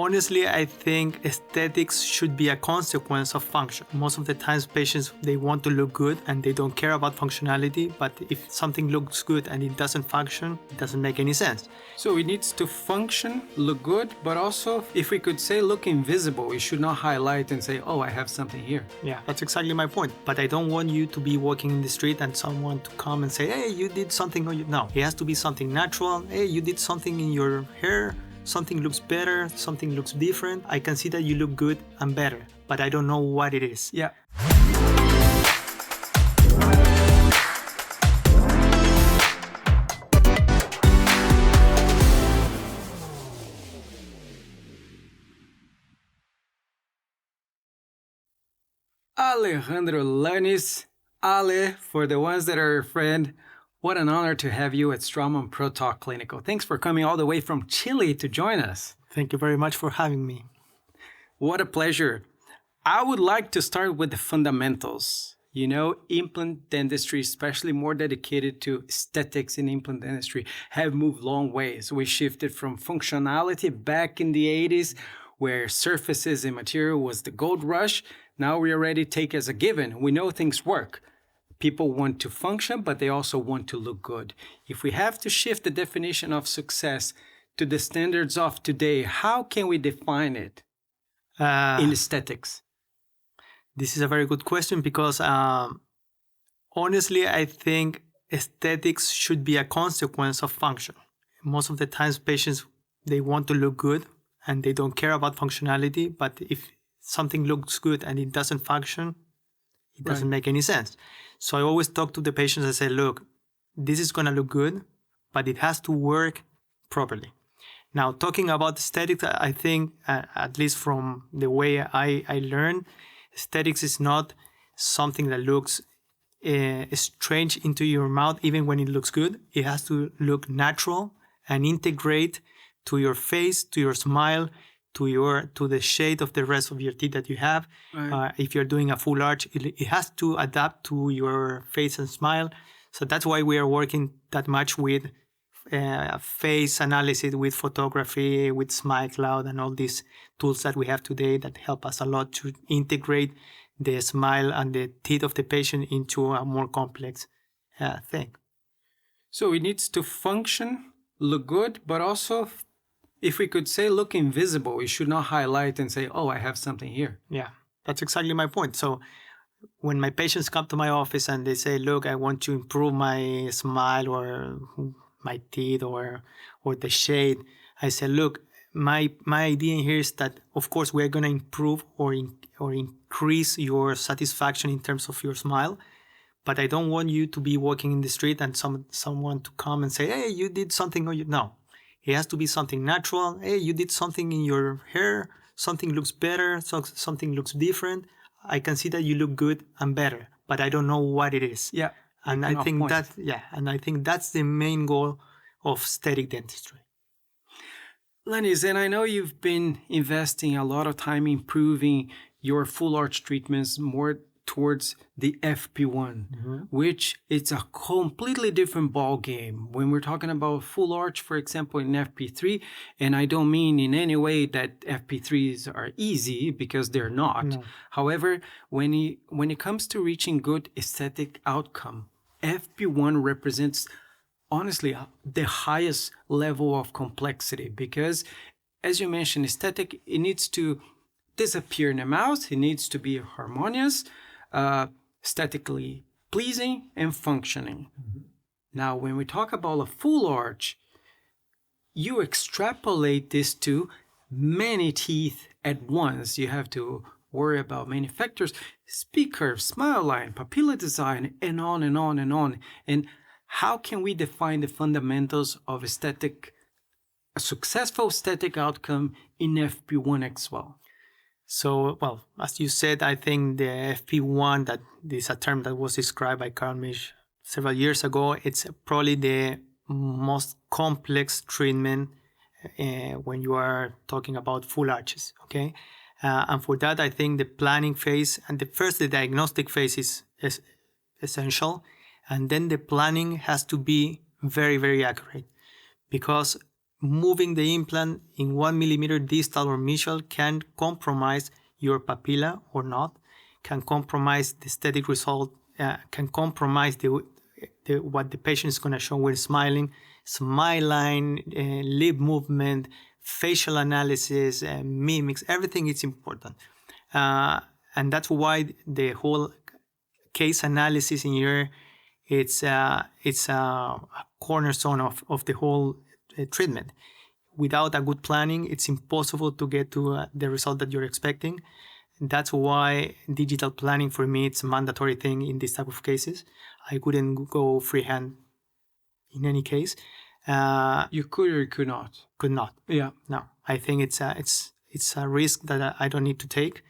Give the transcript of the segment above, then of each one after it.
Honestly, I think aesthetics should be a consequence of function. Most of the times patients, they want to look good and they don't care about functionality, but if something looks good and it doesn't function, it doesn't make any sense. So it needs to function, look good, but also, if we could say look invisible, we should not highlight and say, oh, I have something here. Yeah, that's exactly my point. But I don't want you to be walking in the street and someone to come and say, hey, you did something. No, it has to be something natural. Hey, you did something in your hair. Something looks better, something looks different. I can see that you look good and better, but I don't know what it is. Yeah. Alejandro Lanis. Ale, for the ones that are your friend, what an honor to have you at Straumann ProTalk Clinical. Thanks for coming all the way from Chile to join us. Thank you very much for having me. What a pleasure. I would like to start with the fundamentals. You know, implant dentistry, especially more dedicated to aesthetics in implant dentistry, have moved long ways. We shifted from functionality back in the 80s, where surfaces and material was the gold rush. Now we already take as a given. We know things work. People want to function, but they also want to look good. If we have to shift the definition of success to the standards of today, how can we define it in aesthetics? This is a very good question because honestly, I think aesthetics should be a consequence of function. Most of the times patients, they want to look good and they don't care about functionality, but if something looks good and it doesn't function, it doesn't make any sense. So I always talk to the patients and say, look, this is going to look good, but it has to work properly. Now, talking about aesthetics, I think, at least from the way I learn, aesthetics is not something that looks strange into your mouth, even when it looks good. It has to look natural and integrate to your face, to your smile, to the shade of the rest of your teeth that you have. Right. If you're doing a full arch, it has to adapt to your face and smile. So that's why we are working that much with face analysis, with photography, with Smile Cloud, and all these tools that we have today that help us a lot to integrate the smile and the teeth of the patient into a more complex thing. So it needs to function, look good, but also, if we could say look invisible, we should not highlight and say, oh, I have something here. Yeah, that's exactly my point. So when my patients come to my office and they say, look, I want to improve my smile or my teeth or the shade, I say, look, my idea here is that, of course, we're going to improve or increase your satisfaction in terms of your smile. But I don't want you to be walking in the street and someone to come and say, hey, you did something. No. It has to be something natural. Hey, you did something in your hair. Something looks better. Something looks different. I can see that you look good and better, but I don't know what it is. Yeah. And I think that's the main goal of aesthetic dentistry. Lanis, and I know you've been investing a lot of time improving your full arch treatments more towards the FP1, which it's a completely different ball game. When we're talking about full arch, for example, in FP3, and I don't mean in any way that FP3s are easy, because they're not. No. However, when it comes to reaching good aesthetic outcome, FP1 represents, honestly, the highest level of complexity, because, as you mentioned, aesthetic, it needs to disappear in the mouth, it needs to be harmonious, aesthetically pleasing and functioning. Now, when we talk about a full arch, you extrapolate this to many teeth at once. You have to worry about many factors: speak curve, smile line, papilla design, and on and on and on. And how can we define the fundamentals of a successful aesthetic outcome in FP1 as well? So, well, as you said, I think the FP1, that is a term that was described by Carl Misch several years ago. It's probably the most complex treatment when you are talking about full arches, okay? And for that, I think the planning phase and the diagnostic phase is essential. And then the planning has to be very, very accurate, because moving the implant in 1 millimeter distal or mesial can compromise your papilla or not, can compromise the aesthetic result, can compromise what the patient is going to show when smiling, smile line, lip movement, facial analysis, mimics, everything is important. And that's why the whole case analysis in here, it's a cornerstone of the whole treatment. Without a good planning, it's impossible to get to the result that you're expecting. That's why digital planning for me, it's a mandatory thing in this type of cases. I couldn't go freehand in any case. You could or could not? Could not. Yeah. No, I think it's a risk that I don't need to take.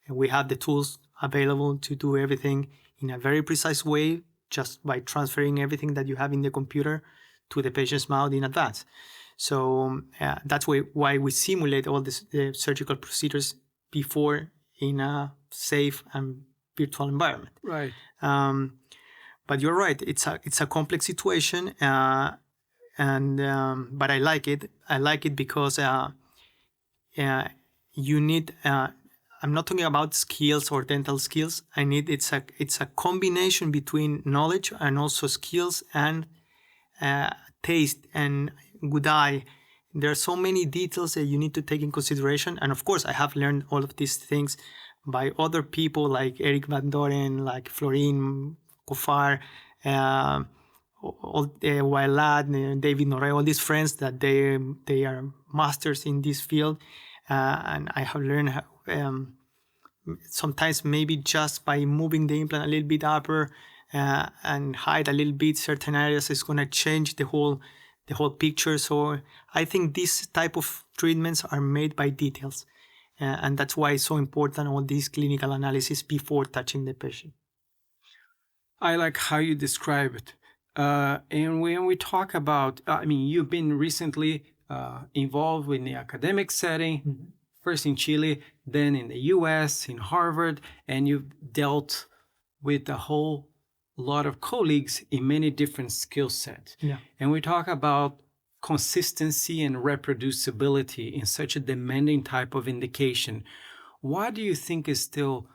And we have the tools available to do everything in a very precise way, just by transferring everything that you have in the computer to the patient's mouth in advance. So that's why we simulate all the surgical procedures before in a safe and virtual environment. Right. But you're right. It's a complex situation, but I like it. I like it because you need. I'm not talking about skills or dental skills. It's a combination between knowledge and also skills and taste and good eye. There are so many details that you need to take in consideration. And of course, I have learned all of these things by other people like Eric Van Doren, like Florin Kofar, Wailat, David Norre, all these friends that they are masters in this field. And I have learned sometimes maybe just by moving the implant a little bit upper and hide a little bit certain areas is going to change the whole picture. So I think this type of treatments are made by details, and that's why it's so important all these clinical analysis before touching the patient. I like how you describe it. And when we talk about, you've been recently involved in the academic setting, first in Chile, then in the US, in Harvard, and you've dealt with a whole lot of colleagues in many different skill sets. Yeah. And we talk about consistency and reproducibility in such a demanding type of indication. What do you think is still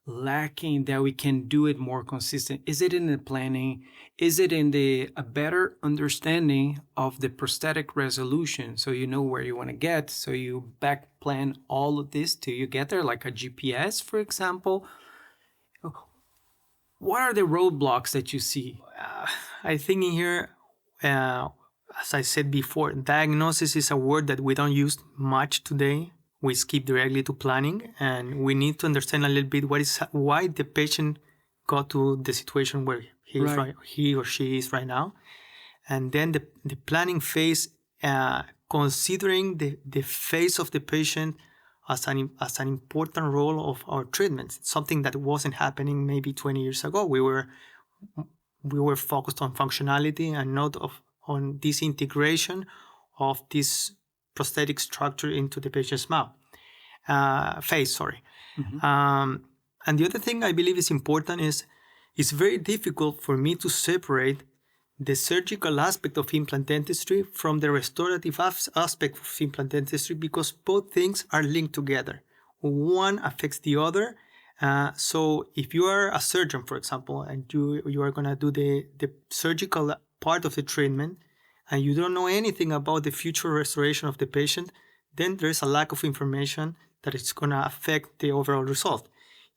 lacking that we can do it more consistent? Is it in the planning? Is it in a better understanding of the prosthetic resolution, so you know where you want to get, so you back plan all of this till you get there, like a GPS, for example? What are the roadblocks that you see? I think in here, as I said before, diagnosis is a word that we don't use much today. We skip directly to planning, and we need to understand a little bit why the patient got to the situation where he or she is right now. And then the planning phase, considering the phase of the patient as an important role of our treatments, something that wasn't happening maybe 20 years ago. We were focused on functionality and not on this integration of this prosthetic structure into the patient's mouth. Face. And the other thing I believe is important is it's very difficult for me to separate the surgical aspect of implant dentistry from the restorative aspect of implant dentistry, because both things are linked together. One affects the other. So if you are a surgeon, for example, and you are going to do the surgical part of the treatment, and you don't know anything about the future restoration of the patient, then there's a lack of information that is going to affect the overall result.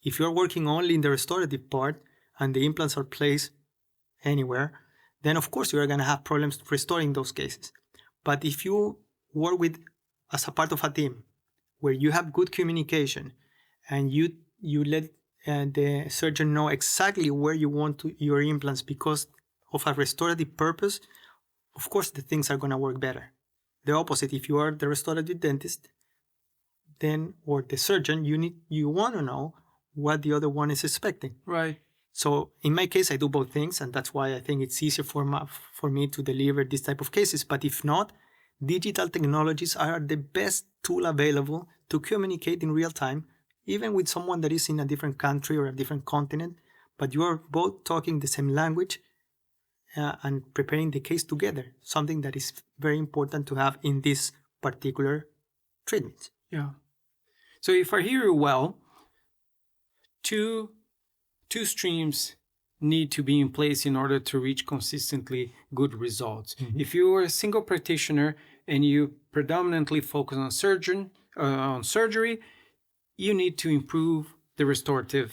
If you're working only in the restorative part and the implants are placed anywhere, then of course you are going to have problems restoring those cases. But if you work as a part of a team where you have good communication and you let the surgeon know exactly where you want your implants because of a restorative purpose, of course the things are going to work better. The opposite, if you are the restorative dentist, then, or the surgeon, you want to know what the other one is expecting. Right. So in my case, I do both things, and that's why I think it's easier for me to deliver this type of cases. But if not, digital technologies are the best tool available to communicate in real time, even with someone that is in a different country or a different continent, but you are both talking the same language, and preparing the case together, something that is very important to have in this particular treatment. Yeah. So if I hear you well, two streams need to be in place in order to reach consistently good results. Mm-hmm. If you are a single practitioner and you predominantly focus on surgery, you need to improve the restorative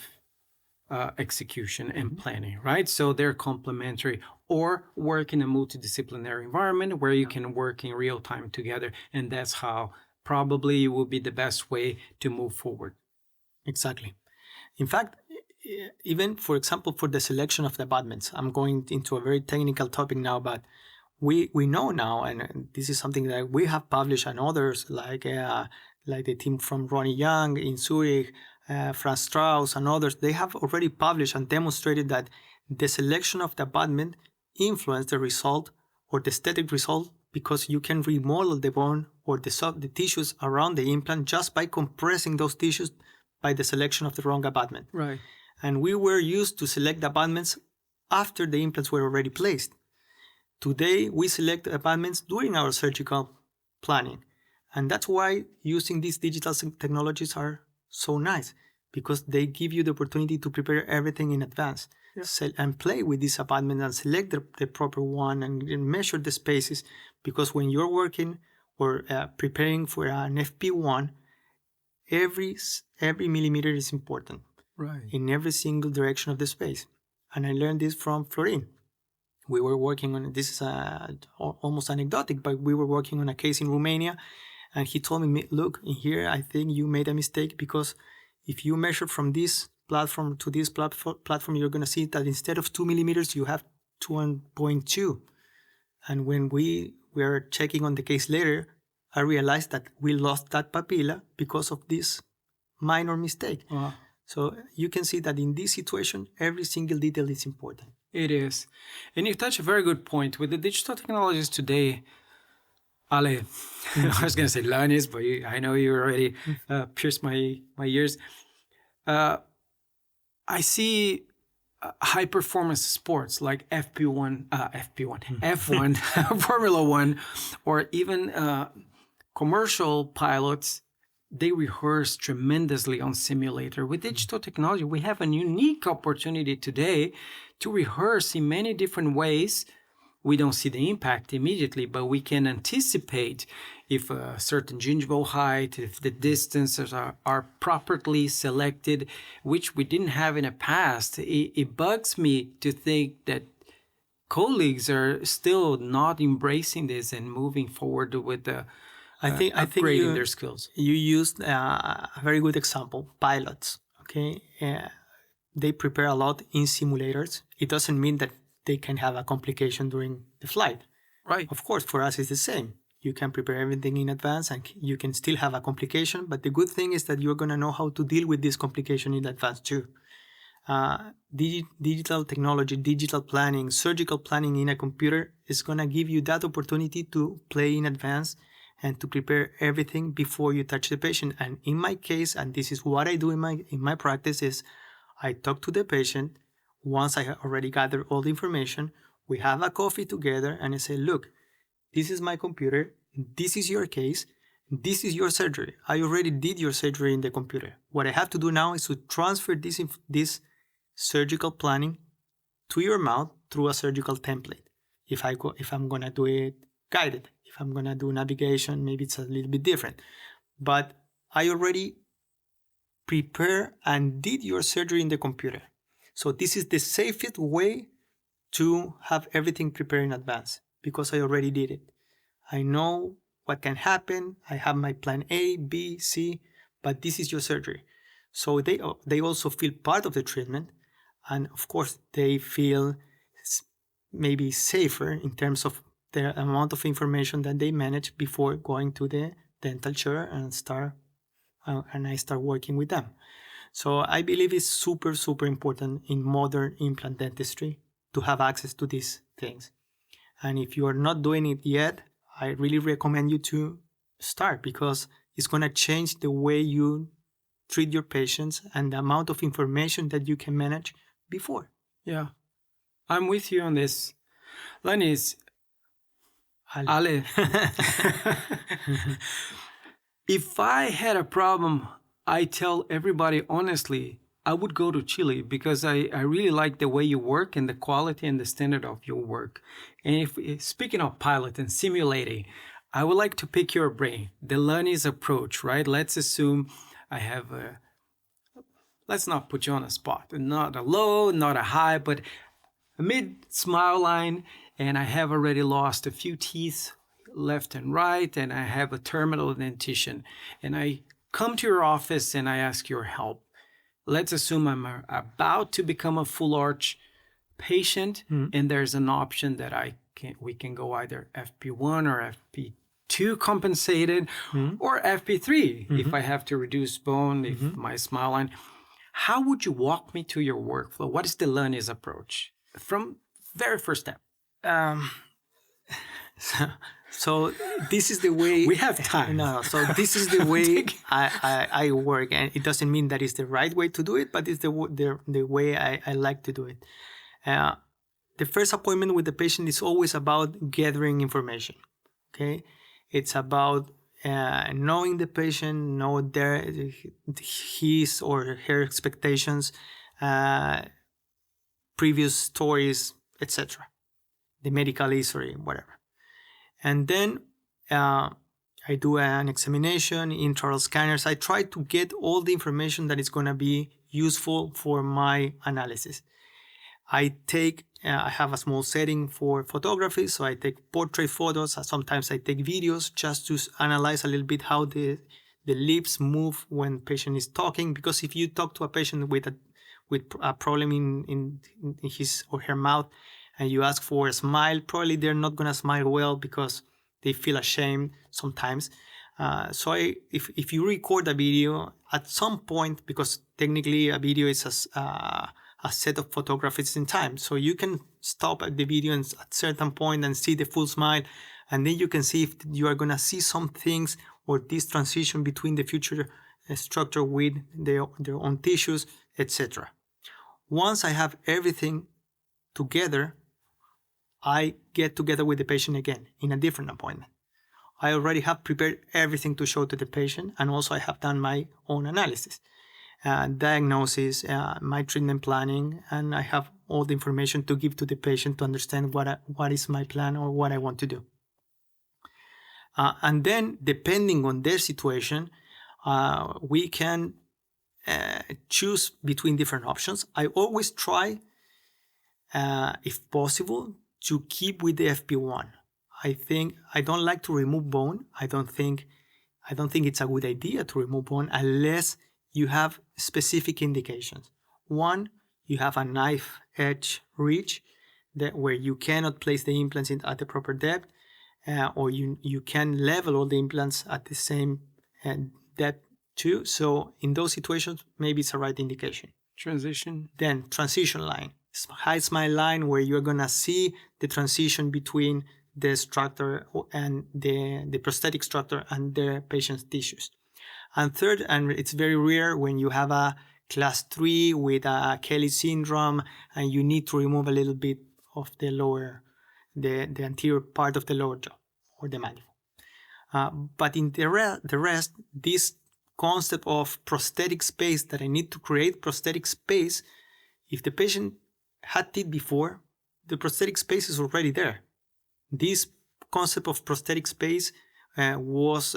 execution and planning, right? So they're complementary, or work in a multidisciplinary environment where you can work in real time together. And that's how probably will be the best way to move forward. Exactly. In fact, even for example, for the selection of the abutments, I'm going into a very technical topic now, but we know now, and this is something that we have published, and others like the team from Ronnie Young in Zurich, Franz Strauss and others, they have already published and demonstrated that the selection of the abutment influences the result or the aesthetic result, because you can remodel the bone or the tissues around the implant just by compressing those tissues by the selection of the wrong abutment. Right. And we were used to select the abutments after the implants were already placed. Today, we select abutments during our surgical planning. And that's why using these digital technologies are so nice, because they give you the opportunity to prepare everything in advance. Yeah. And play with these abutments and select the proper one and measure the spaces, because when you're working or preparing for an FP1, every millimeter is important. Right. In every single direction of the space. And I learned this from Florin. We were working on, this is almost anecdotic, but we were working on a case in Romania, and he told me, look, in here, I think you made a mistake, because if you measure from this platform to this platform, you're going to see that instead of 2 millimeters, you have 2.2. And when we were checking on the case later, I realized that we lost that papilla because of this minor mistake. Wow. So you can see that in this situation, every single detail is important. It is. And you touch a very good point. With the digital technologies today, Ale, I was going to say Lanis, but I know you already pierced my ears. I see high-performance sports like F1, Formula One, or even commercial pilots. They rehearse tremendously on simulator. With digital technology, we have a unique opportunity today to rehearse in many different ways. We don't see the impact immediately, but we can anticipate if a certain gingival height, if the distances are properly selected, which we didn't have in the past. It bugs me to think that colleagues are still not embracing this and moving forward with the upgrading their skills. You used a very good example, pilots. Okay, they prepare a lot in simulators. It doesn't mean that they can have a complication during the flight. Right. Of course, for us it's the same. You can prepare everything in advance and you can still have a complication, but the good thing is that you're going to know how to deal with this complication in advance too. Digital technology, digital planning, surgical planning in a computer is going to give you that opportunity to play in advance and to prepare everything before you touch the patient. And in my case, and this is what I do in my practice, is I talk to the patient. Once I already gathered all the information, we have a coffee together and I say, look, this is my computer, this is your case, this is your surgery. I already did your surgery in the computer. What I have to do now is to transfer this surgical planning to your mouth through a surgical template. If I'm gonna do it guided, if I'm gonna do navigation, maybe it's a little bit different. But I already prepared and did your surgery in the computer. So this is the safest way to have everything prepared in advance, because I already did it. I know what can happen. I have my plan A, B, C, but this is your surgery. So they also feel part of the treatment, and of course they feel maybe safer in terms of the amount of information that they manage before going to the dental chair and I start working with them. So I believe it's super, super important in modern implant dentistry to have access to these things. And if you are not doing it yet, I really recommend you to start, because it's going to change the way you treat your patients and the amount of information that you can manage before. Yeah, I'm with you on this. Lanis, Ale. if I had a problem, I tell everybody honestly, I would go to Chile because I really like the way you work and the quality and the standard of your work. And if speaking of pilot and simulating, I would like to pick your brain. The Lanis approach, right? Let's assume I have a, let's not put you on a spot, not a low, not a high, but a mid smile line, and I have already lost a few teeth left and right, and I have a terminal dentition, and I come to your office and I ask your help. Let's assume I'm about to become a full arch patient, and there's an option that we can go either FP1 or FP2 compensated, or FP3 if I have to reduce bone, if my smile line. How would you walk me to your workflow? What is the Lanis approach from very first step? So this is the way We have time. No, so this is the way I work, and it doesn't mean that it's the right way to do it, but it's the way I like to do it. The first appointment with the patient is always about gathering information. Okay, it's about knowing the patient, know his or her expectations, previous stories, etc., the medical history, whatever. And then I do an examination, intraoral scanners. I try to get all the information that is going to be useful for my analysis. I have a small setting for photography, so I take portrait photos. Sometimes I take videos just to analyze a little bit how the lips move when patient is talking. Because if you talk to a patient with a problem in his or her mouth, and you ask for a smile, probably they're not going to smile well because they feel ashamed sometimes. So if you record a video at some point, because technically a video is a set of photographies in time, so you can stop at the video at a certain point and see the full smile, and then you can see if you are going to see some things or this transition between the future structure with their own tissues, etc. Once I have everything together, I get together with the patient again in a different appointment. I already have prepared everything to show to the patient, and also I have done my own analysis, diagnosis, my treatment planning, and I have all the information to give to the patient to understand what is my plan or what I want to do. And then, depending on their situation, we can choose between different options. I always try, if possible, to keep with the FP1. I don't like to remove bone. I don't think it's a good idea to remove bone unless you have specific indications. One, you have a knife edge ridge where you cannot place the implants at the proper depth, or you can level all the implants at the same depth too. So in those situations, maybe it's a right indication. Transition. Then transition line. High smile line where you're going to see the transition between the structure and the prosthetic structure and the patient's tissues. And third, and it's very rare when you have a class 3 with a Kelly syndrome and you need to remove a little bit of the anterior part of the lower jaw or the mandible. But in the rest, this concept of prosthetic space, that I need to create prosthetic space, if the patient had teeth before, the prosthetic space is already there. This concept of prosthetic space was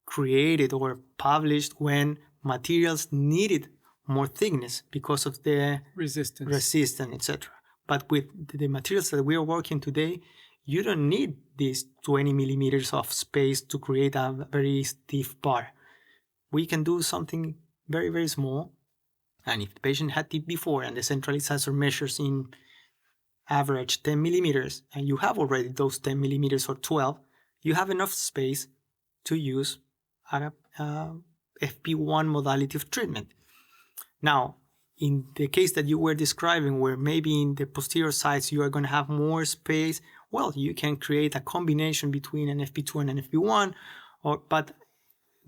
created or published when materials needed more thickness because of the resistance, etc. But with the materials that we are working today, you don't need these 20 millimeters of space to create a very stiff bar. We can do something very, very small. And if the patient had teeth before and the central incisor measures in average 10 millimeters, and you have already those 10 millimeters or 12, you have enough space to use a FP1 modality of treatment. Now, in the case that you were describing, where maybe in the posterior sides you are going to have more space, well, you can create a combination between an FP2 and an FP1. But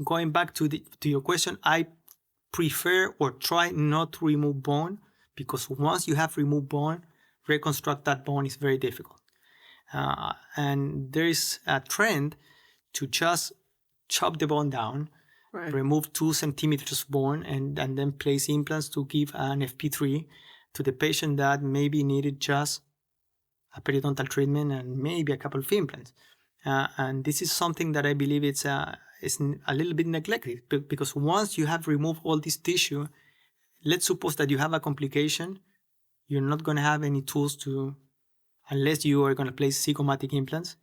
going back to your question, I prefer or try not to remove bone, because once you have removed bone, reconstruct that bone is very difficult. And there is a trend to just chop the bone down, remove 2 centimeters of bone, and then place implants to give an FP3 to the patient that maybe needed just a periodontal treatment and maybe a couple of implants. And this is something that I believe is a little bit neglected, because once you have removed all this tissue, let's suppose that you have a complication, you're not going to have any tools to, unless you are going to place zygomatic implants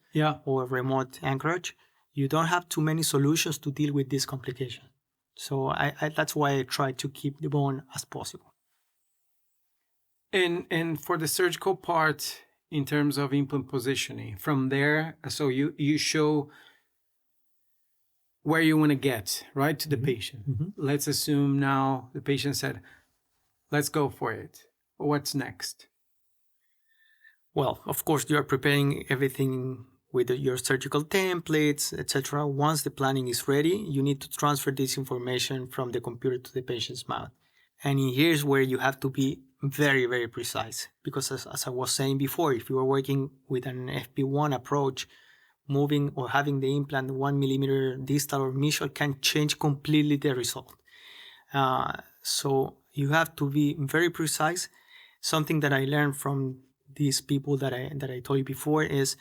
or remote anchorage, you don't have too many solutions to deal with this complication. So I that's why I try to keep the bone as possible. And for the surgical part, in terms of implant positioning, from there, so you show where you want to get, right, to the patient. Let's assume now the patient said, let's go for it. What's next? Well, of course, you are preparing everything with your surgical templates, etc. Once the planning is ready, you need to transfer this information from the computer to the patient's mouth. And here's where you have to be very, very precise. Because as I was saying before, if you are working with an FP1 approach, moving or having the implant 1 millimeter distal or mesial can change completely the result. So you have to be very precise. Something that I learned from these people that I told you before is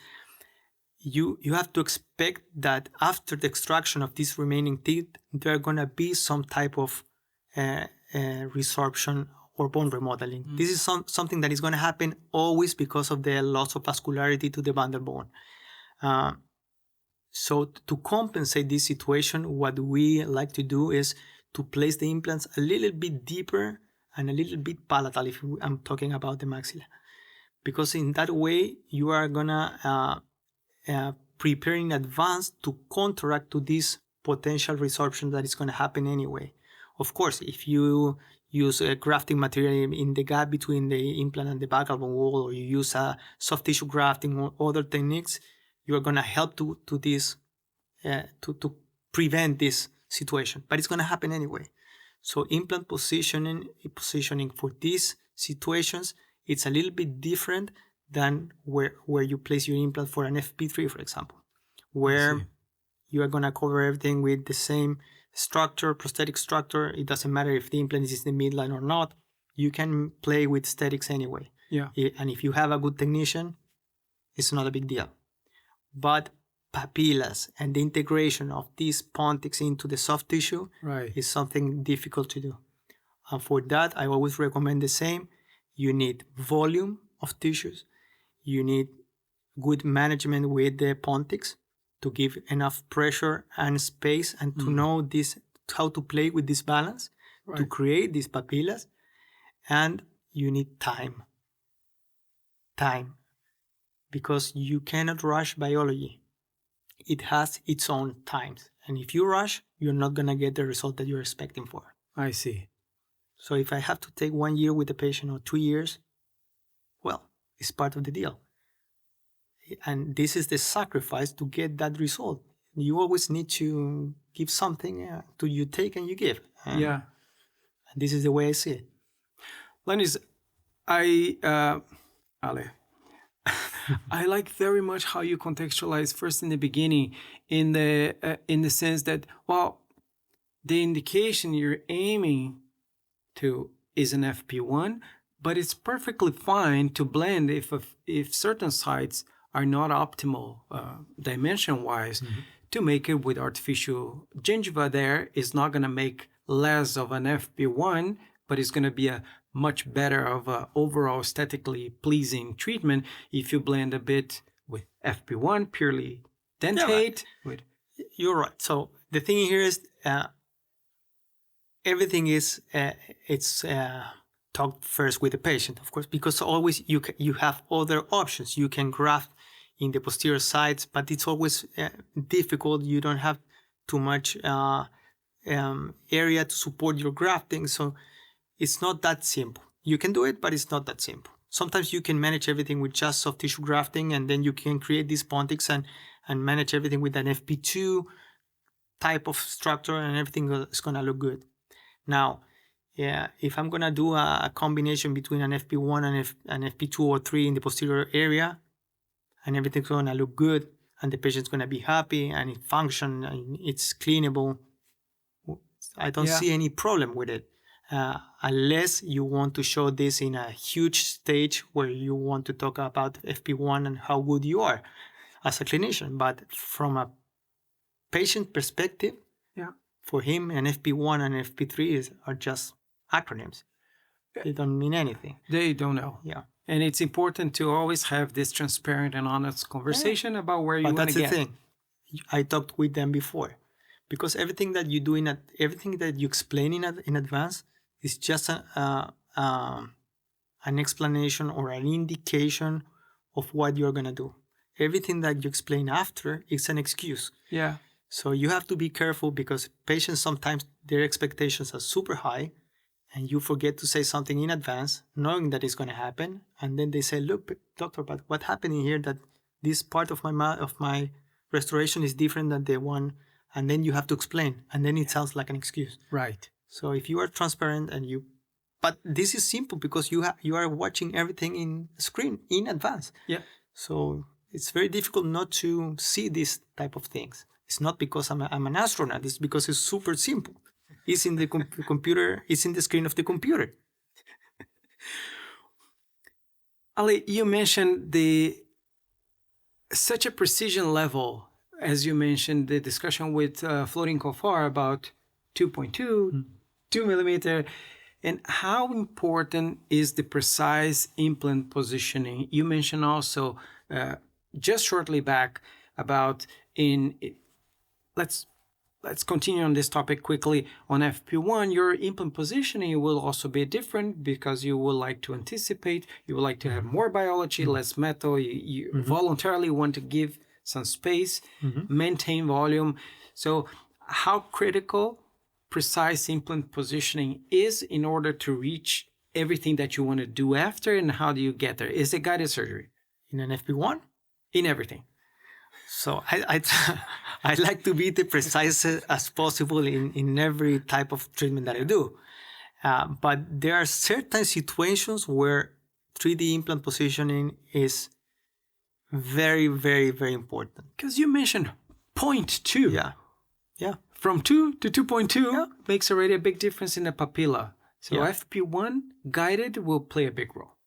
you have to expect that after the extraction of these remaining teeth, there are going to be some type of resorption or bone remodeling. This is something that is going to happen always because of the loss of vascularity to the bundle bone. So to compensate this situation, what we like to do is to place the implants a little bit deeper and a little bit palatal, if I'm talking about the maxilla. Because in that way, you are going to prepare in advance to counteract to this potential resorption that is going to happen anyway. Of course, if you use a grafting material in the gap between the implant and the buccal bone wall, or you use a soft tissue grafting or other techniques, you are going to help to this to prevent this situation. But it's going to happen anyway. So implant positioning for these situations, it's a little bit different than where you place your implant for an FP3, for example, where you are going to cover everything with the same structure, prosthetic structure. It doesn't matter if the implant is in the midline or not. You can play with aesthetics anyway. And if you have a good technician, it's not a big deal. But papillas and the integration of these pontics into the soft tissue is something difficult to do. And for that, I always recommend the same. You need volume of tissues. You need good management with the pontics to give enough pressure and space, and to know how to play with this balance to create these papillas. And you need time. Because you cannot rush biology. It has its own times. And if you rush, you're not going to get the result that you're expecting for. I see. So if I have to take 1 year with the patient or 2 years, well, it's part of the deal. And this is the sacrifice to get that result. You always need to give something to you take and you give. And this is the way I see it. Lanis, Ale, I like very much how you contextualize first in the beginning, in the sense that, well, the indication you're aiming to is an FP1, but it's perfectly fine to blend if certain sites are not optimal dimension-wise, to make it with artificial gingiva. There is not going to make less of an FP1, but it's going to be a much better of a overall aesthetically pleasing treatment if you blend a bit with FP1, purely dentate. You're right. So the thing here is everything is talked first with the patient, of course, because always you have other options. You can graft in the posterior sides, but it's always difficult. You don't have too much area to support your grafting, so it's not that simple. You can do it, but it's not that simple. Sometimes you can manage everything with just soft tissue grafting, and then you can create these pontics and manage everything with an FP2 type of structure, and everything is going to look good. Now, Yeah, if I'm gonna do a combination between an FP1 and an FP2 or 3 in the posterior area, and everything's gonna look good, and the patient's gonna be happy, and it functions, and it's cleanable, I don't see any problem with it. Unless you want to show this in a huge stage where you want to talk about FP1 and how good you are as a clinician. But from a patient perspective, for him, an FP1 and FP3 are just acronyms. They don't mean anything. They don't know. Yeah. And it's important to always have this transparent and honest conversation about where you want to get. But that's the thing. I talked with them before. Because everything that you do everything that you explain in advance is just an explanation or an indication of what you're gonna do. Everything that you explain after is an excuse. Yeah. So you have to be careful because patients sometimes their expectations are super high, and you forget to say something in advance, knowing that it's gonna happen, and then they say, "Look, doctor, but what happened in here that this part of my restoration is different than the one." And then you have to explain, and then it sounds like an excuse. Right. So if you are transparent but this is simple because you are watching everything in screen in advance. Yeah. So it's very difficult not to see these type of things. It's not because I'm an astronaut. It's because it's super simple. It's in the computer. It's in the screen of the computer. Ali, you mentioned such a precision level. As you mentioned, the discussion with Florin Kofar about 2.2, 2 millimeter, and how important is the precise implant positioning? You mentioned also just shortly back about let's continue on this topic quickly. On FP1, your implant positioning will also be different because you would like to anticipate, you would like to have more biology, less metal, you voluntarily want to give some space, maintain volume. So how critical precise implant positioning is in order to reach everything that you want to do after, and how do you get there? Is it guided surgery? In an FP1? In everything. So I like to be the precise as possible in every type of treatment that I do. But there are certain situations where 3D implant positioning is very, very, very important. Because you mentioned 0.2. Yeah. Yeah. From 2 to 2.2 makes already a big difference in the papilla. So FP1 guided will play a big role.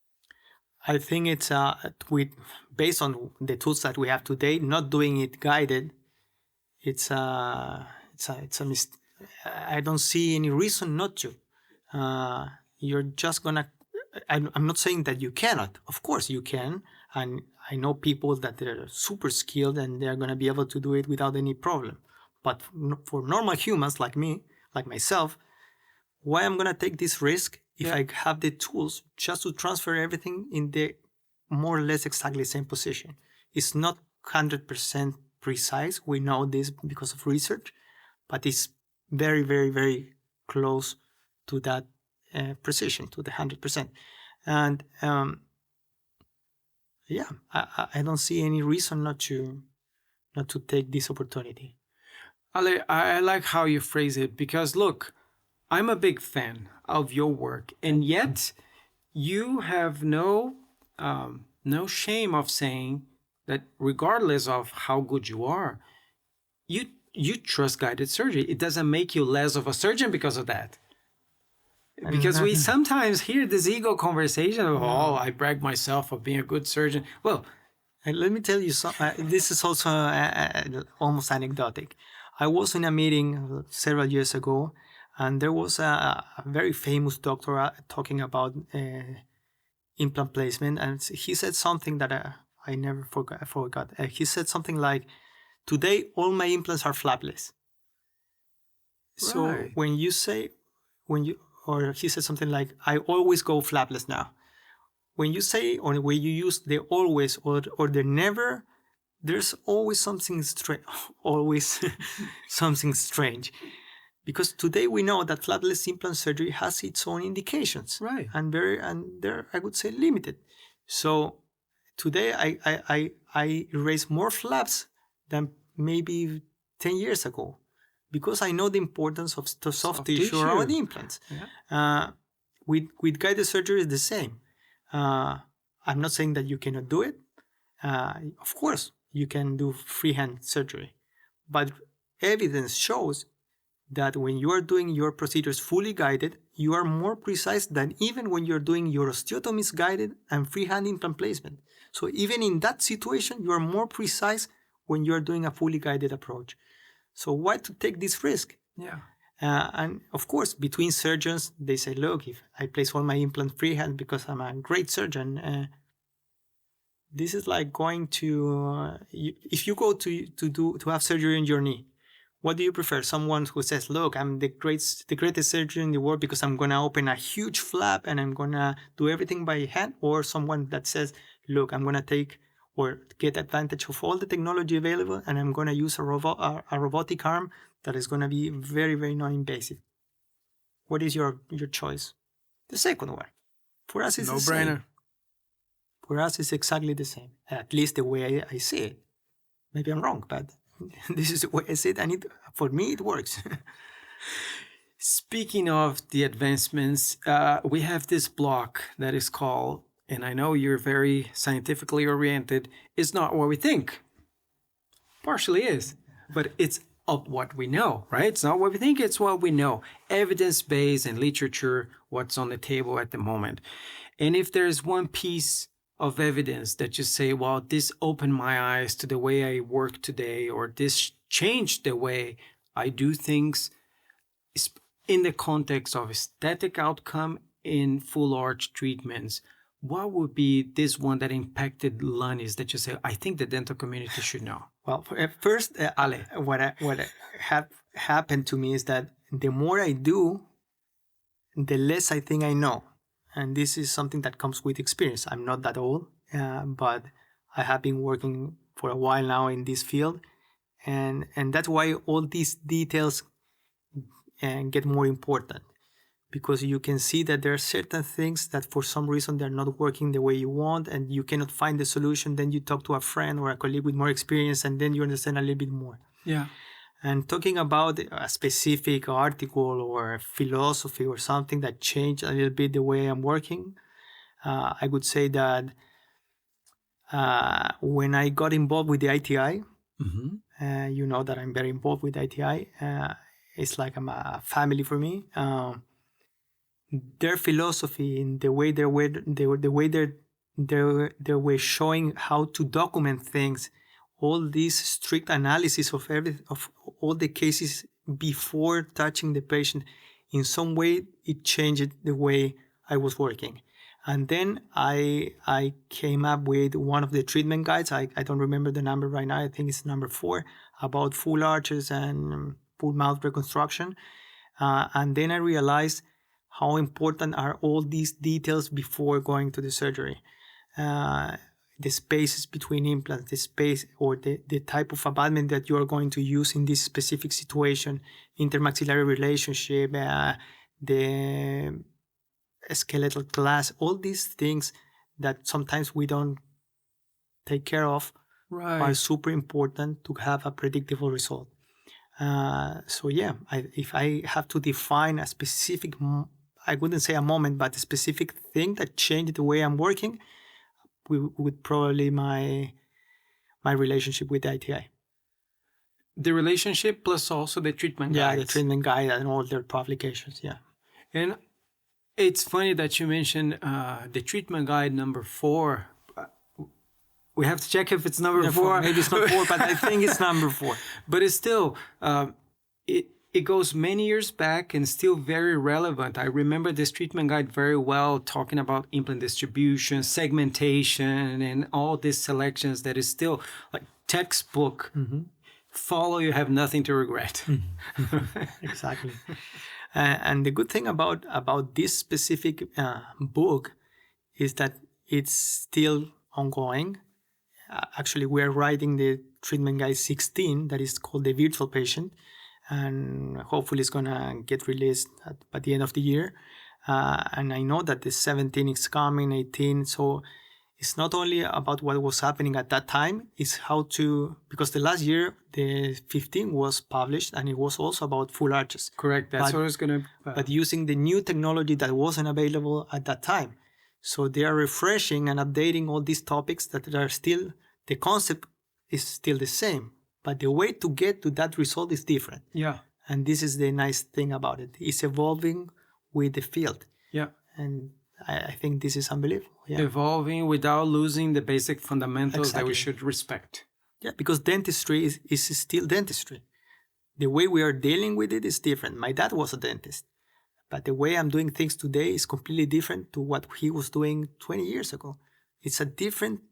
I think it's based on the tools that we have today, not doing it guided, it's a mistake. I don't see any reason not to. You're just gonna. I'm not saying that you cannot. Of course you can, and I know people that they're super skilled and they're gonna be able to do it without any problem. But for normal humans like me, like myself, why I'm gonna take this risk if I have the tools just to transfer everything in the more or less exactly same position? It's not 100% precise. We know this because of research, but it's very, very, very close to that precision, to the 100%. And I don't see any reason not to take this opportunity. Ale, I like how you phrase it because look, I'm a big fan of your work, and yet you have no shame of saying that regardless of how good you are, you trust guided surgery. It doesn't make you less of a surgeon because of that. Because we sometimes hear this ego conversation of, I brag myself of being a good surgeon. Well, let me tell you, this is also almost anecdotic. I was in a meeting several years ago, and there was a very famous doctor talking about implant placement, and he said something that I never forgot. He said something like, "Today, all my implants are flapless." So when you say, or he said something like, "I always go flapless now." When you say, or when you use the always or the never, there's always something strange. Always something strange. Because today we know that flapless implant surgery has its own indications, right? And they're I would say limited. So today I raise more flaps than maybe 10 years ago, because I know the importance of the soft tissue tissue. around the implants. With guided surgery, it's the same. I'm not saying that you cannot do it. Of course, you can do freehand surgery, but evidence shows that when you are doing your procedures fully guided, you are more precise than even when you're doing your osteotomies guided and freehand implant placement. So even in that situation, you are more precise when you're doing a fully guided approach. So why to take this risk? Yeah. And of course, between surgeons, they say, look, if I place all my implants freehand because I'm a great surgeon, this is like going to, if you go to have surgery on your knee, what do you prefer? Someone who says, look, I'm the greatest surgeon in the world because I'm going to open a huge flap and I'm going to do everything by hand? Or someone that says, look, I'm going to take or get advantage of all the technology available and I'm going to use a robotic arm that is going to be very, very non-invasive. What is your choice? The second one. For us, it's No the brainer. same. For us, it's exactly the same, at least the way I see it. Maybe I'm wrong, but this is the way I see it, and for me, it works. Speaking of the advancements, we have this block that is called, and I know you're very scientifically oriented, it's not what we think. Partially is, but it's of what we know, right? It's not what we think, it's what we know. Evidence-based and literature, what's on the table at the moment. And if there's one piece of evidence that you say, well, this opened my eyes to the way I work today, or this changed the way I do things in the context of aesthetic outcome in full arch treatments, what would be this one that impacted Lanis that you say, I think the dental community should know? Well, first, Ale, what happened to me is that the more I do, the less I think I know. And this is something that comes with experience. I'm not that old, but I have been working for a while now in this field. And that's why all these details get more important, because you can see that there are certain things that for some reason they're not working the way you want and you cannot find the solution. Then you talk to a friend or a colleague with more experience and then you understand a little bit more. Yeah. And talking about a specific article or philosophy or something that changed a little bit the way I'm working, I would say that when I got involved with the ITI, you know that I'm very involved with ITI. It's like I'm a family for me. Their philosophy and the way they were showing how to document things, all this strict analysis of all the cases before touching the patient, in some way it changed the way I was working. And then I came up with one of the treatment guides. I don't remember the number right now. I think it's number 4, about full arches and full mouth reconstruction. And then I realized how important are all these details before going to the surgery. The spaces between implants, the space or the type of abutment that you are going to use in this specific situation, intermaxillary relationship, the skeletal class, all these things that sometimes we don't take care of are super important to have a predictable result. So yeah, if I have to define a specific, I wouldn't say a moment, but a specific thing that changed the way I'm working, would probably my relationship with the ITI. The relationship plus also the treatment guides. Yeah, the treatment guide and all their publications, yeah. And it's funny that you mentioned the treatment guide number 4. We have to check if it's number 4. Maybe it's not 4, but I think it's number 4. But it's still, it goes many years back and still very relevant. I remember this treatment guide very well, talking about implant distribution, segmentation, and all these selections that is still like textbook. Follow, you have nothing to regret. Exactly. And the good thing about this specific book is that it's still ongoing. Actually, we're writing the treatment guide 16 that is called the virtual patient, and hopefully it's gonna get released by the end of the year. And I know that the 17 is coming, 18. So It's not only about what was happening at that time, it's how to, because the last year, the 15 was published and it was also about full arches. Correct. That's what I was going to... But using the new technology that wasn't available at that time. So they are refreshing and updating all these topics that are still, the concept is still the same, but the way to get to that result is different. Yeah. And this is the nice thing about it. It's evolving with the field. Yeah. And I think this is unbelievable. Yeah. Evolving without losing the basic fundamentals that we Exactly. should respect. Yeah, because dentistry is still dentistry. The way we are dealing with it is different. My dad was a dentist, but the way I'm doing things today is completely different to what he was doing 20 years ago. It's a different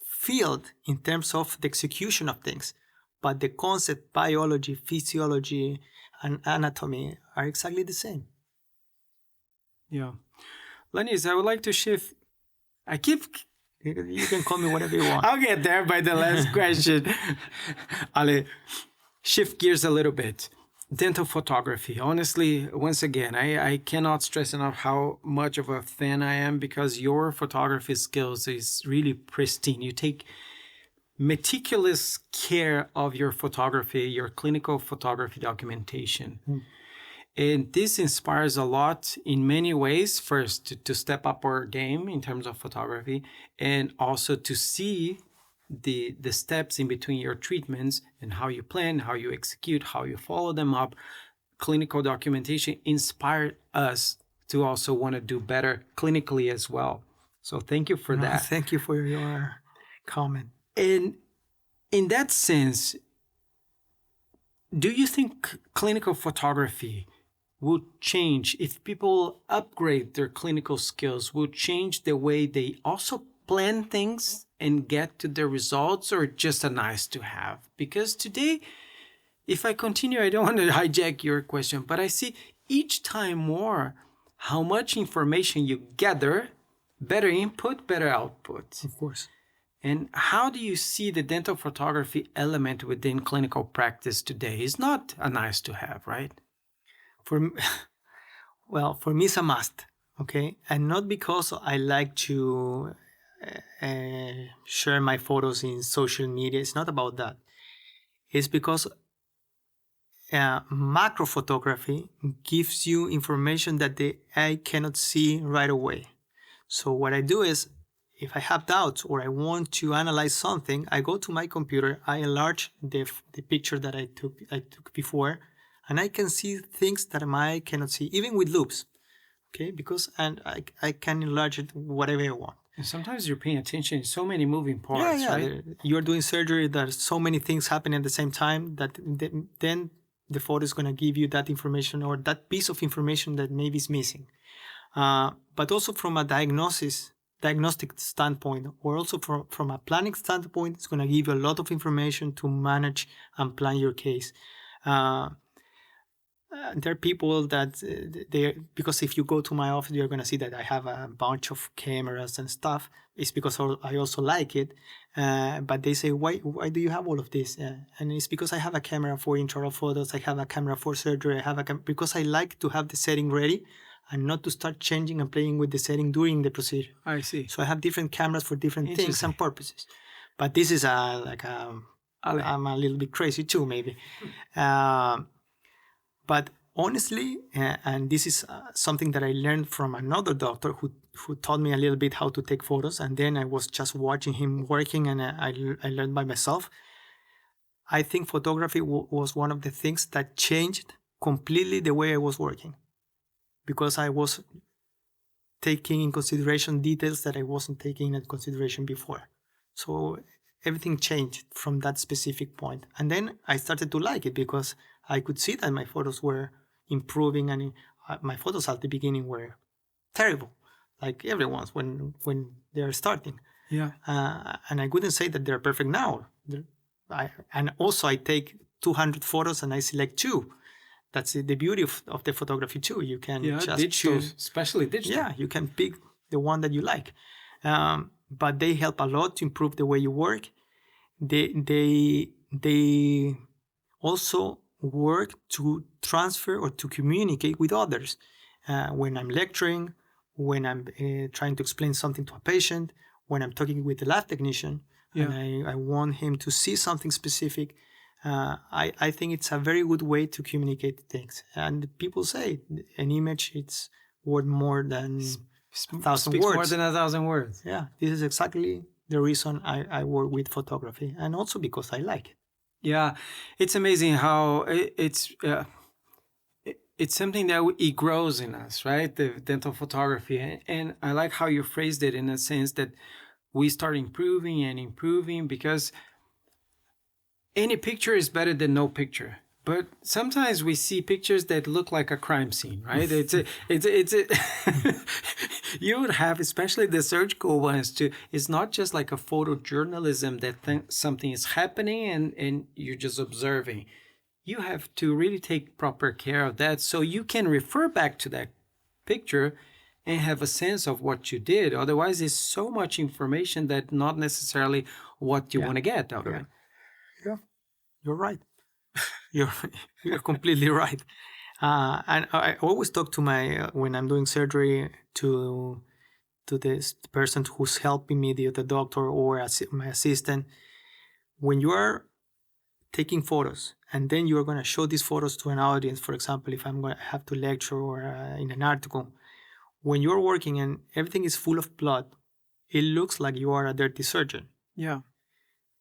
field in terms of the execution of things, but the concept, biology, physiology, and anatomy are exactly the same. Yeah. Lanis, I would like to shift. You can call me whatever you want. I'll get there by the last question. Ale, shift gears a little bit. Dental photography. Honestly, once again, I cannot stress enough how much of a fan I am, because your photography skills is really pristine. You take meticulous care of your photography, your clinical photography documentation. And this inspires a lot in many ways. First, to step up our game in terms of photography, and also to see the steps in between your treatments and how you plan, how you execute, how you follow them up. Clinical documentation inspired us to also want to do better clinically as well. So thank you for that. Thank you for your comment. And in that sense, do you think clinical photography will change if people upgrade their clinical skills, will change the way they also plan things and get to the results, or just a nice to have? Because today, if I continue, I don't want to hijack your question, but I see each time more how much information you gather, better input, better output. Of course. And how do you see the dental photography element within clinical practice today? It's not a nice to have, right? For me, it's a must, okay? And not because I like to share my photos in social media. It's not about that. It's because macro photography gives you information that the eye cannot see right away. So what I do is, if I have doubts or I want to analyze something, I go to my computer, I enlarge the picture that I took before, and I can see things that my eye cannot see, even with loops, okay? Because I can enlarge it whatever I want. And sometimes you're paying attention to so many moving parts, right? You're doing surgery, there's so many things happening at the same time that then the photo is going to give you that information or that piece of information that maybe is missing. But also from a diagnostic standpoint, or also from a planning standpoint, it's going to give you a lot of information to manage and plan your case. There are people that because if you go to my office, you're going to see that I have a bunch of cameras and stuff. It's because I also like it. But they say, why do you have all of this? And it's because I have a camera for intraoral photos. I have a camera for surgery. Because I like to have the setting ready and not to start changing and playing with the setting during the procedure. I see. So I have different cameras for different things and purposes. But this is I'm a little bit crazy too, maybe. But honestly, and this is something that I learned from another doctor who taught me a little bit how to take photos, and then I was just watching him working, and I learned by myself. I think photography was one of the things that changed completely the way I was working, because I was taking in consideration details that I wasn't taking into consideration before. So everything changed from that specific point. And then I started to like it because I could see that my photos were improving, and my photos at the beginning were terrible, like everyone's when they're starting. Yeah. And I couldn't say that they're perfect now. And also I take 200 photos and I select 2. That's the beauty of the photography too. You can just digital, choose, especially digital. Yeah, you can pick the one that you like. But they help a lot to improve the way you work. They also work to transfer or to communicate with others. When I'm lecturing, when I'm trying to explain something to a patient, when I'm talking with the lab technician, and I want him to see something specific. I think it's a very good way to communicate things. And people say an image, it's worth more than 1,000 Speaks words. more than 1,000 words. Yeah, this is exactly the reason I work with photography, and also because I like it. Yeah, it's amazing how it's something that it grows in us, right? The dental photography, and I like how you phrased it in a sense that we start improving and improving, because any picture is better than no picture. But sometimes we see pictures that look like a crime scene, right? You would have, especially the surgical ones, too. It's not just like a photojournalism that something is happening and you're just observing. You have to really take proper care of that so you can refer back to that picture and have a sense of what you did. Otherwise, it's so much information that not necessarily what you want to get out of it. Yeah, you're right. You're completely right. And I always talk to my when I'm doing surgery to this person who's helping me, the doctor or my assistant. When you are taking photos and then you're going to show these photos to an audience, for example, if I'm going to have to lecture or in an article, when you're working and everything is full of blood, it looks like you are a dirty surgeon. Yeah.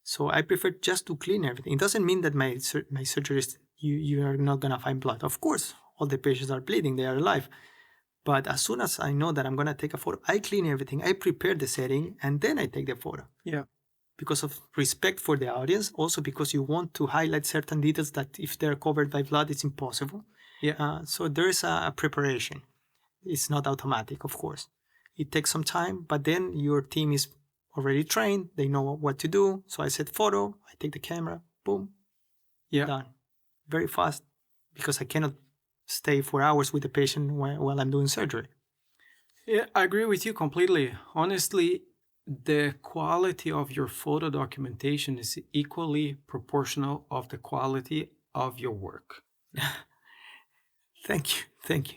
So I prefer just to clean everything. It doesn't mean that my surgeries, you are not going to find blood. Of course, all the patients are bleeding, they are alive. But as soon as I know that I'm going to take a photo, I clean everything, I prepare the setting, and then I take the photo. Yeah. Because of respect for the audience, also because you want to highlight certain details that if they're covered by blood, it's impossible. Yeah. So there is a preparation. It's not automatic, of course. It takes some time, but then your team is already trained. They know what to do. So I said photo, I take the camera, boom, done. Very fast, because I cannot stay for hours with the patient while I'm doing surgery. Yeah, I agree with you completely. Honestly, the quality of your photo documentation is equally proportional of the quality of your work. Thank you.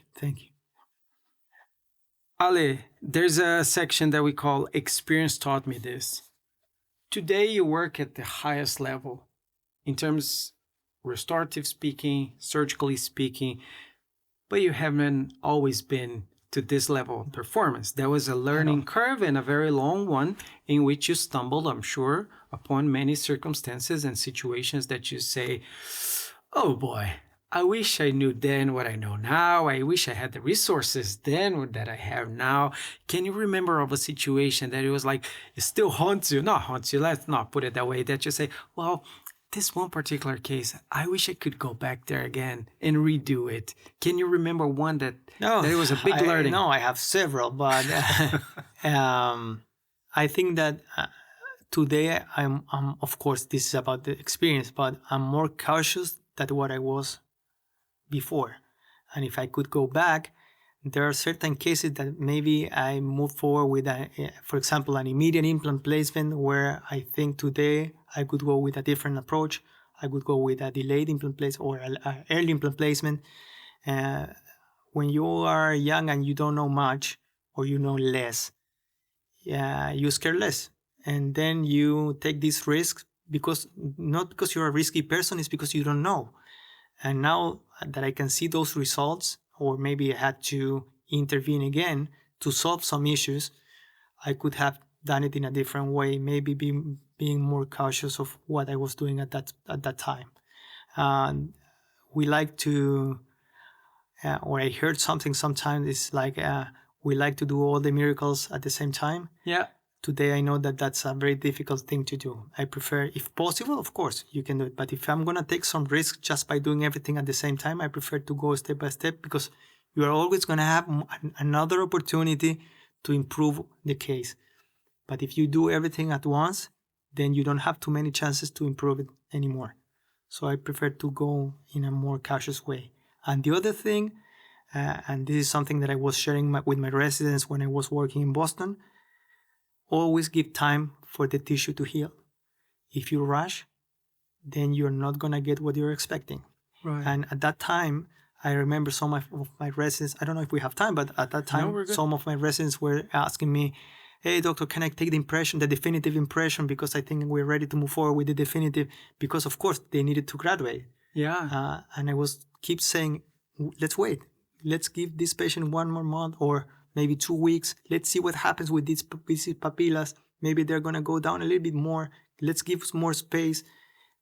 Ale, there's a section that we call Experience Taught Me This. Today you work at the highest level in terms restorative speaking, surgically speaking, but you haven't always been to this level of performance. There was a learning curve, and a very long one, in which you stumbled, I'm sure, upon many circumstances and situations that you say, oh boy, I wish I knew then what I know now. I wish I had the resources then that I have now. Can you remember of a situation that it was like, it still haunts you? Not haunts you, let's not put it that way, that you say, well, this one particular case, I wish I could go back there again and redo it. Can you remember one that it was a big learning? No, I have several, but I think that today I'm of course this is about the experience, but I'm more cautious than what I was before. And if I could go back, there are certain cases that maybe I move forward with, for example, an immediate implant placement, where I think today I could go with a different approach. I could go with a delayed implant placement or an early implant placement. When you are young and you don't know much, or you know less, you scare less. And then you take these risks, because not because you're a risky person, it's because you don't know. And now that I can see those results, or maybe I had to intervene again to solve some issues, I could have done it in a different way, maybe being more cautious of what I was doing at that time. We like to, or I heard something sometimes, it's like we like to do all the miracles at the same time. Yeah. Today I know that that's a very difficult thing to do. I prefer, if possible, of course, you can do it. But if I'm going to take some risk just by doing everything at the same time, I prefer to go step by step, because you are always going to have another opportunity to improve the case. But if you do everything at once, then you don't have too many chances to improve it anymore. So I prefer to go in a more cautious way. And the other thing, and this is something that I was sharing with my residents when I was working in Boston, always give time for the tissue to heal. If you rush, then you're not going to get what you're expecting. Right. And at that time, I remember some of my residents, I don't know if we have time, but at that time, we're good. some of my residents were asking me, hey, doctor, can I take the definitive impression? Because I think we're ready to move forward with the definitive, because of course they needed to graduate. Yeah. And I was keep saying, let's wait. Let's give this patient 1 more month or maybe 2 weeks. Let's see what happens with these papillas. Maybe they're going to go down a little bit more. Let's give more space.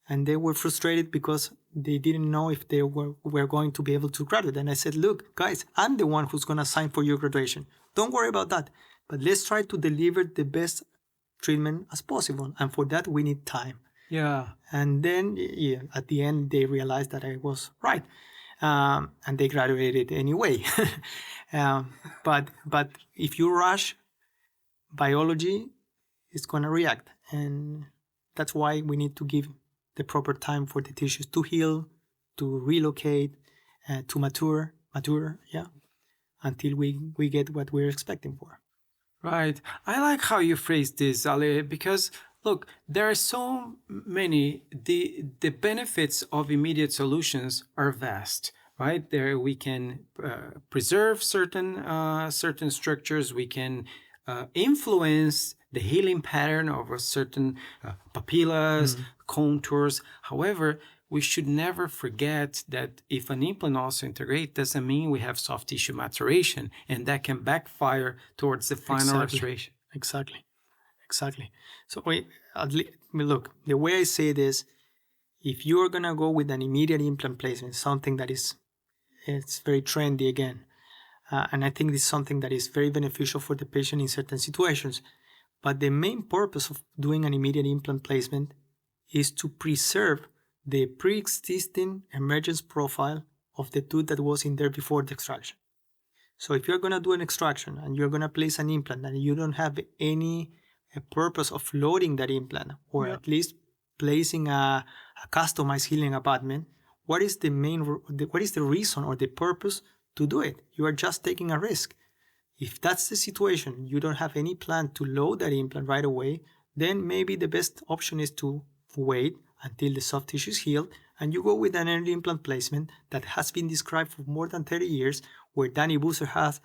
And they were frustrated because they didn't know if they were going to be able to graduate. And I said, look, guys, I'm the one who's going to sign for your graduation. Don't worry about that. But let's try to deliver the best treatment as possible. And for that, we need time. Yeah. And then at the end, they realized that I was right. And they graduated anyway. But if you rush, biology is going to react. And that's why we need to give the proper time for the tissues to heal, to relocate, to mature, until we get what we're expecting for. Right. I like how you phrased this, Ale, because look, there are so many, the benefits of immediate solutions are vast, right? There we can preserve certain structures, we can influence the healing pattern of a certain papillas, contours. However, we should never forget that if an implant also integrates, doesn't mean we have soft tissue maturation, and that can backfire towards the final restoration. Exactly. So look, the way I say this, if you're gonna go with an immediate implant placement, something that it's very trendy again, and I think this is something that is very beneficial for the patient in certain situations. But the main purpose of doing an immediate implant placement is to preserve the pre-existing emergence profile of the tooth that was in there before the extraction. So if you're going to do an extraction and you're going to place an implant and you don't have any purpose of loading that implant, or at least placing a customized healing abutment, what is the reason or the purpose to do it? You are just taking a risk. If that's the situation, you don't have any plan to load that implant right away, then maybe the best option is to wait until the soft tissue is healed, and you go with an early implant placement that has been described for more than 30 years, where Danny Busser has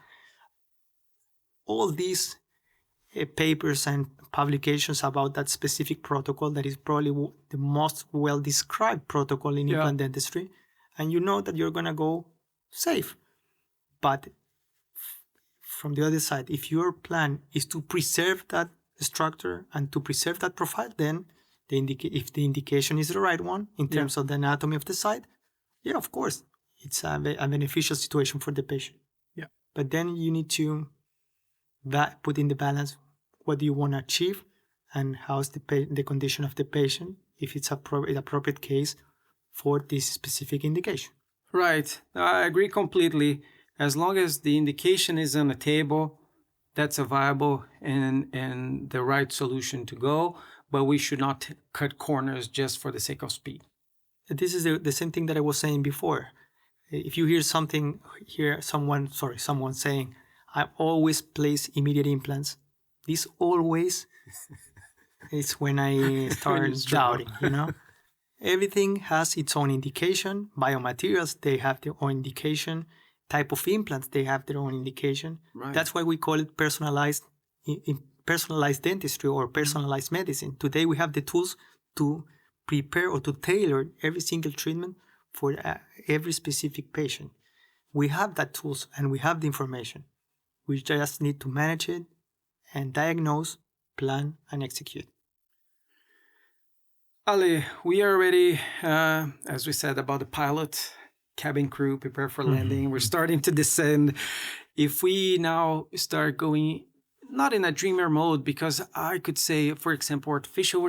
all these papers and publications about that specific protocol that is probably the most well-described protocol in implant dentistry, and you know that you're going to go safe. But from the other side, if your plan is to preserve that structure and to preserve that profile, then if the indication is the right one in terms of the anatomy of the site, of course, it's a beneficial situation for the patient. Yeah. But then you need to put in the balance what do you want to achieve and how's the condition of the patient, if it's an appropriate case for this specific indication. Right. I agree completely. As long as the indication is on the table, that's a viable and the right solution to go. But we should not cut corners just for the sake of speed. This is the same thing that I was saying before. If you hear someone saying, I always place immediate implants, this always is when I start doubting, Everything has its own indication. Biomaterials, they have their own indication. Type of implants, they have their own indication. Right. That's why we call it personalized dentistry or personalized medicine. Today we have the tools to prepare or to tailor every single treatment for every specific patient. We have that tools and we have the information. We just need to manage it and diagnose, plan, and execute. Ali, we are ready, as we said, about the pilot, cabin crew, prepare for landing. We're starting to descend. If we now start going, not in a dreamer mode, because I could say, for example, artificial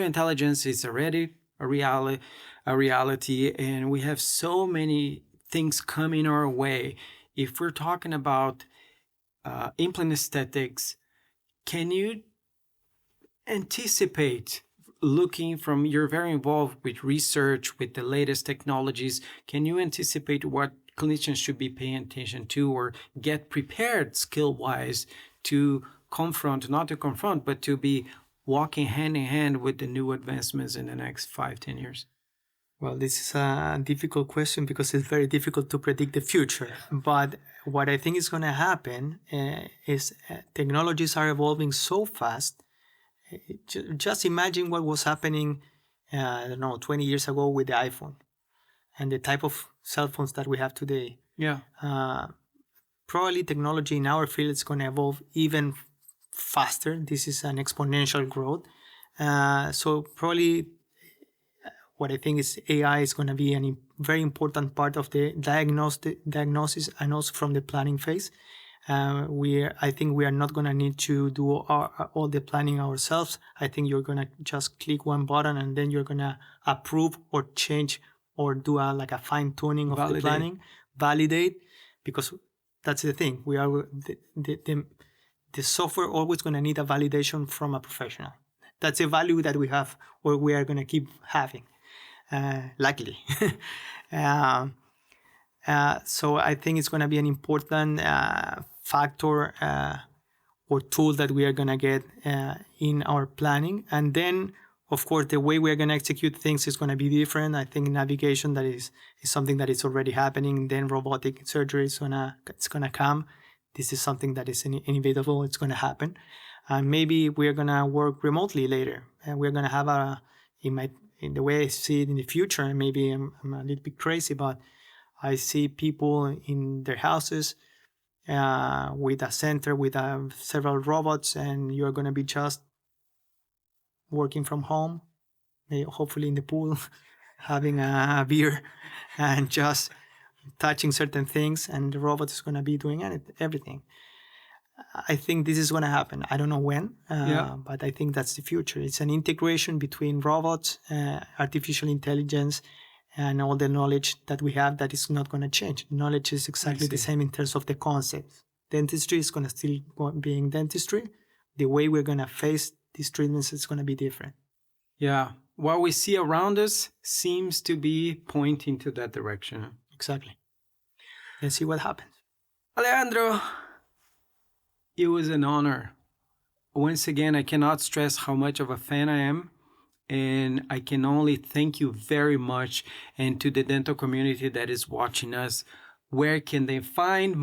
intelligence is already a reality, and we have so many things coming our way. If we're talking about implant aesthetics, can you anticipate, looking from, you're very involved with research, with the latest technologies, can you anticipate what clinicians should be paying attention to or get prepared skill-wise to not to confront, but to be walking hand in hand with the new advancements in the next 5-10 years? Well, this is a difficult question because it's very difficult to predict the future. But what I think is going to happen is technologies are evolving so fast. Just imagine what was happening, I don't know, 20 years ago with the iPhone and the type of cell phones that we have today. Yeah. Probably technology in our field is going to evolve even faster. This is an exponential growth. So probably what I think is AI is going to be a very important part of the diagnosis and also from the planning phase. I think we are not going to need to do all the planning ourselves. I think you're going to just click one button and then you're going to approve or change or do a fine tuning of the planning, validate, because that's the thing. We are the software always going to need a validation from a professional. That's a value that we have or we are going to keep having. Luckily. So I think it's going to be an important factor or tool that we are going to get in our planning. And then, of course, the way we are going to execute things is going to be different. I think navigation that is something that is already happening. Then robotic surgery is going to come. This is something that is inevitable. It's going to happen. And maybe we are going to work remotely later. And we're going to have in the way I see it in the future, and maybe I'm a little bit crazy, but I see people in their houses with a center with several robots, and you're going to be just working from home, hopefully in the pool, having a beer and just touching certain things, and the robot is going to be doing everything. I think this is going to happen. I don't know when, but I think that's the future. It's an integration between robots, artificial intelligence, and all the knowledge that we have that is not going to change. Knowledge is exactly the same in terms of the concepts. Dentistry is going to still be in dentistry. The way we're going to face these treatments is going to be different. Yeah. What we see around us seems to be pointing to that direction. Exactly. Let's see what happens. Alejandro, it was an honor. Once again, I cannot stress how much of a fan I am. And I can only thank you very much. And to the dental community that is watching us, where can they find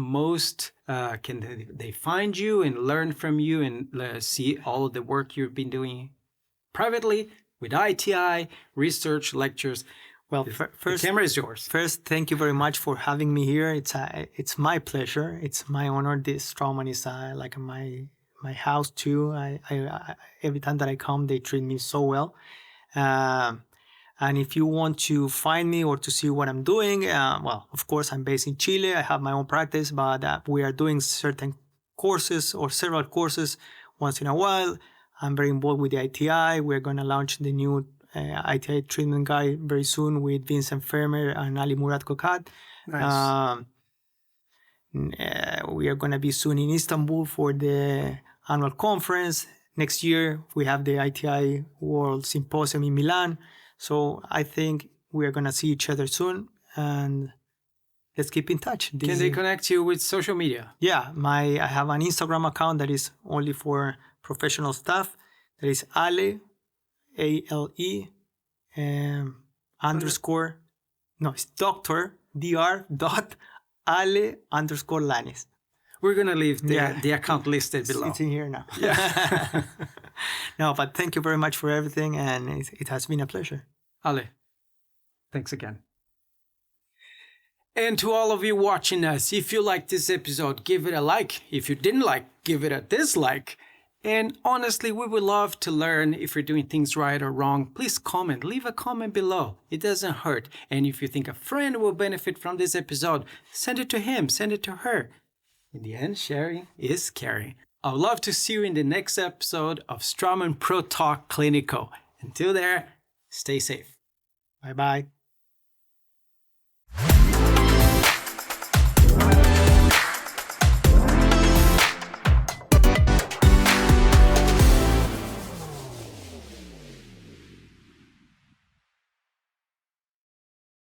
can they find you and learn from you and see all of the work you've been doing privately with ITI, research, lectures? Well, first, the camera is yours. First, thank you very much for having me here. It's my pleasure. It's my honor. This Straumann is like my house too. I every time that I come, they treat me so well. And if you want to find me or to see what I'm doing, well, of course, I'm based in Chile. I have my own practice, but we are doing certain courses or several courses once in a while. I'm very involved with the ITI. We're going to launch the new ITI treatment guide very soon with Vincent Fermer and Ali Murat Kokat. Nice. We are going to be soon in Istanbul for the annual conference. Next year, we have the ITI World Symposium in Milan. So I think we are going to see each other soon, and let's keep in touch. Can they connect you with social media? Yeah, I have an Instagram account that is only for professional staff. That is Ale, ALE, underscore, no, it's Dr. Ale underscore Lanis. We're going to leave the account listed below. It's in here now. Yeah. No, but thank you very much for everything, and it has been a pleasure. Ale, thanks again. And to all of you watching us, if you liked this episode, give it a like. If you didn't like, give it a dislike. And honestly, we would love to learn if you're doing things right or wrong. Please comment. Leave a comment below. It doesn't hurt. And if you think a friend will benefit from this episode, send it to him, send it to her. In the end, sharing is caring. I would love to see you in the next episode of Straumann ProTalk Clinico. Until there, stay safe. Bye-bye.